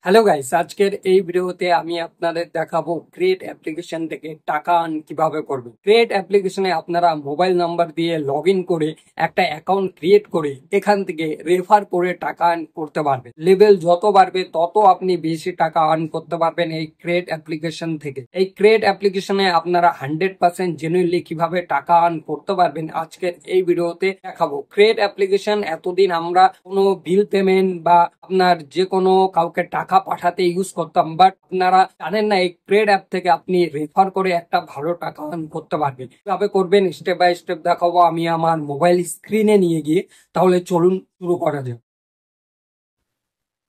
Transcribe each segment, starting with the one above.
Hello guys, আজকের এই ভিডিওতে আমি আপনাদের দেখাবো ক্রিয়েট অ্যাপ্লিকেশন থেকে টাকা আর্ন কিভাবে করবেন। ক্রিয়েট অ্যাপ্লিকেশনে আপনারা মোবাইল নাম্বার দিয়ে লগ ইন করে একটা অ্যাকাউন্ট ক্রিয়েট করে এখান থেকে রেফার করে টাকা আর্ন করতে পারবেন। লেভেল যত বাড়বে তত আপনি বেশি টাকা আর্ন করতে পারবেন এই ক্রিয়েট অ্যাপ্লিকেশন থেকে। এই ক্রিয়েট অ্যাপ্লিকেশনে আপনারা 100% জেনুইনলি কিভাবে টাকা আর্ন করতে পারবেন আজকের এই ভিডিওতে দেখাবো। ক্রিয়েট অ্যাপ্লিকেশন এতদিন আমরা কোনো বিল পেমেন্ট বা আপনার যে কোনো কাউকে টাকা পাঠাতে ইউজ করতাম, বাট আপনারা জানেন না এই ক্রেড অ্যাপ থেকে আপনি রেফার করে একটা ভালো টাকা আর্ন করতে পারবেন। কিভাবে করবেন স্টেপ বাই স্টেপ দেখাবো আমি আমার মোবাইল স্ক্রিনে নিয়ে গিয়ে। তাহলে চলুন শুরু করা যাক।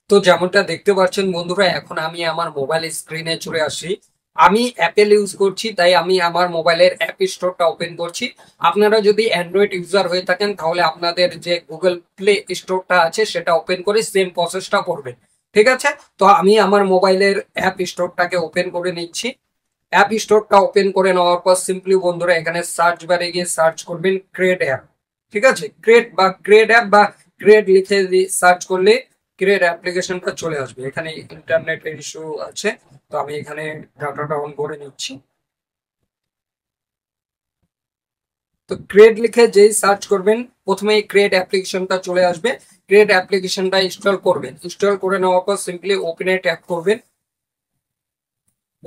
তো যেমনটা দেখতে পাচ্ছেন বন্ধুরা, এখন আমি আমার মোবাইল স্ক্রিনে চলে আসি। আমি অ্যাপেল ইউজ করছি, তাই আমি আমার মোবাইলের অ্যাপ স্টোরটা ওপেন করছি। আপনারা যদি অ্যান্ড্রয়েড ইউজার হয়ে থাকেন তাহলে আপনাদের যে গুগল প্লে স্টোরটা আছে সেটা ওপেন করে সেম প্রসেসটা করবেন। ঠিক আছে, তো আমি আমার মোবাইলের অ্যাপ স্টোরটাকে ওপেন করে নিচ্ছি। অ্যাপ স্টোরটা ওপেন করে নেওয়ার পর সিম্পলি বন্ধুরা এখানে সার্চ বারে গিয়ে সার্চ করবেন ক্রিয়েট অ্যাপ। ঠিক আছে, ক্রিয়েট অ্যাপ বা ক্রিয়েট লিখে সার্চ করলে ক্রিয়েট অ্যাপ্লিকেশনটা চলে আসবে। এখানে ইন্টারনেটের ইস্যু আছে, তো আমি এখানে ডাটাটা অন করে নিচ্ছি। তো ক্রিয়েট লিখে যেই সার্চ করবেন প্রথমে ক্রিয়েট অ্যাপ্লিকেশনটা চলে আসবে। ক্রিয়েট অ্যাপ্লিকেশনটা ইনস্টল করবেন। ইনস্টল করে নেওয়ার পর সিম্পলি ওপেনে ট্যাপ করবেন।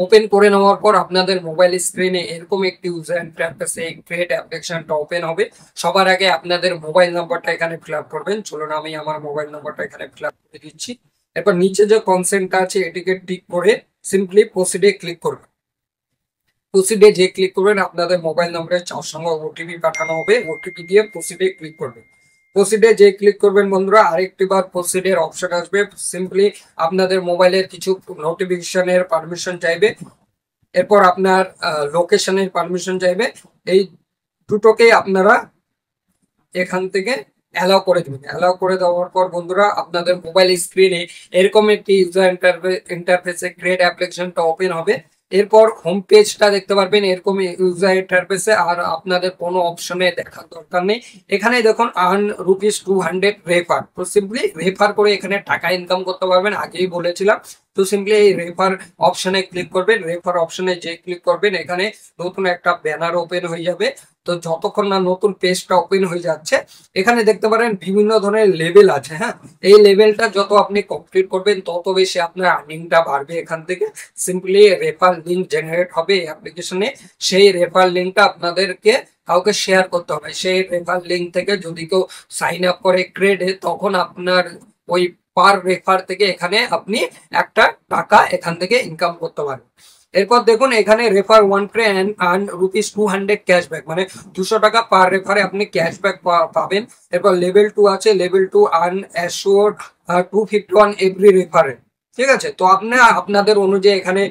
ওপেন করে নেওয়ার পর আপনাদের মোবাইল স্ক্রিনে এরকম একটি ইউজার ইন্টারফেসে এই ক্রিয়েট অ্যাপ্লিকেশনটা ওপেন হবে। সবার আগে আপনাদের মোবাইল নাম্বারটা এখানে ফিল আপ করবেন। চলুন আমি আমার মোবাইল নাম্বারটা এখানে ফিল আপ করে দিচ্ছি। এরপর নিচে যে কনসেন্টটা আছে এটিকে টিক করে সিম্পলি প্রসিডে ক্লিক করবেন। প্রসিডে যে ক্লিক করবেন আপনাদের মোবাইল নম্বরে 4 সংখ্যক ওটিপি পাঠানো হবে। ওটিপি দিয়ে প্রসিডে ক্লিক করবেন। প্রসিডে যে ক্লিক করবেন বন্ধুরা আরেকটি বার প্রসিডের অপশন আসবে। সিম্পলি আপনাদের মোবাইলের কিছু নোটিফিকেশনের পারমিশন চাইবে, এরপর আপনার লোকেশনের পারমিশন চাইবে। এই দুটোকেই আপনারা এখান থেকে অ্যালাউ করে দেবেন। অ্যালাউ করে দেওয়ার পর বন্ধুরা আপনাদের মোবাইল স্ক্রিনে এরকম একটি ইউজার ইন্টারফেসে ক্রিয়েট অ্যাপ্লিকেশনটা ওপেন হবে। এরপর হোম পেজটা দেখতে পারবেন এরকম ইউজার ইন্টারফেসে। আর আপনাদের কোনো অপশনে দেখার দরকার নেই। এখানে দেখুন আর্ন ₹200 রেফার। তো সিম্পলি রেফার করে এখানে টাকা ইনকাম করতে পারবেন, আগেই বলেছিলাম। তো সিম্পলি এই রেফার অপশনে ক্লিক করবেন। রেফার অপশনে যে ক্লিক করবেন এখানে নতুন একটা ব্যানার ওপেন হয়ে যাবে। তো যতক্ষণ না নতুন পেজটা ওপেন হয়ে যাচ্ছে এখানে দেখতে পারেন বিভিন্ন ধরনের লেভেল আছে। হ্যাঁ, এই লেভেলটা যত আপনি কমপ্লিট করবেন তত বেশি আপনার আর্নিংটা বাড়বে। এখান থেকে সিম্পলি রেফার লিঙ্ক জেনারেট হবে অ্যাপ্লিকেশনে। সেই রেফার লিঙ্কটা আপনাদেরকে কাউকে শেয়ার করতে হবে। সেই রেফার লিঙ্ক থেকে যদি কেউ সাইন আপ করে ক্রেডে, তখন আপনার ওই পার রেফার থেকে এখানে আপনি একটা টাকা এখান থেকে ইনকাম করতে পারবেন। এরপর দেখুন এখানে refer one pay and earn ₹200 cashback, মানে 200 টাকা পার রেফারে আপনি ক্যাশব্যাক পাবেন। এরপর লেভেল 2 আছে, লেভেল 2 আর্ন অ্যাশোর 251 এভরি রেফারে। ঠিক আছে, তো আপনি আপনাদের অনুযায়ী এখানে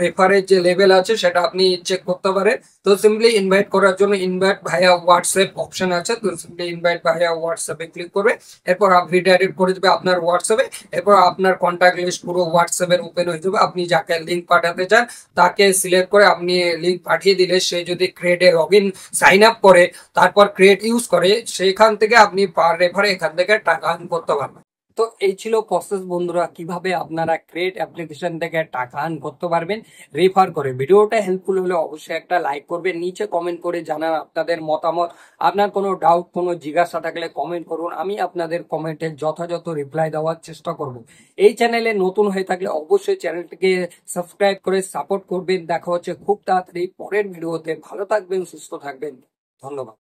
রেফারের যে লেভেল আছে সেটা আপনি চেক করতে পারেন। তো সিম্পলি ইনভাইট করার জন্য ইনভাইট ভাইয়া হোয়াটসঅ্যাপ অপশন আছে। তো সিম্পলি ইনভাইট ভাইয়া হোয়াটসঅ্যাপে ক্লিক করবে। এরপর আপনি ডাইরেক্ট করে দেবে আপনার হোয়াটসঅ্যাপে। এরপর আপনার কন্ট্যাক্ট লিস্ট পুরো হোয়াটসঅ্যাপের ওপেন হয়ে যাবে। আপনি যাকে লিঙ্ক পাঠাতে চান তাকে সিলেক্ট করে আপনি লিঙ্ক পাঠিয়ে দিলে সে যদি ক্রিয়েটে লগ ইন সাইন আপ করে তারপর ক্রিয়েট ইউজ করে, সেখান থেকে আপনি পার রেফারে এখান থেকে টাকা আর্ন করতে পারবেন। তো এই ছিল প্রসেস বন্ধুরা, কিভাবে আপনারা ক্রিয়েট অ্যাপ্লিকেশন থেকে টাকা আর্ন করতে পারবেন রেফার করে। ভিডিওটা হেল্পফুল হলে অবশ্যই একটা লাইক করবেন, নিচে কমেন্ট করে জানান আপনাদের মতামত। আপনার কোনো ডাউট কোনো জিজ্ঞাসা থাকলে কমেন্ট করুন, আমি আপনাদের কমেন্টের যথাযথ রিপ্লাই দেওয়ার চেষ্টা করব। এই চ্যানেলে নতুন হয়ে থাকলে অবশ্যই চ্যানেলটিকে সাবস্ক্রাইব করে সাপোর্ট করবেন। দেখা হচ্ছে খুব তাড়াতাড়ি পরের ভিডিওতে। ভালো থাকবেন, সুস্থ থাকবেন, ধন্যবাদ।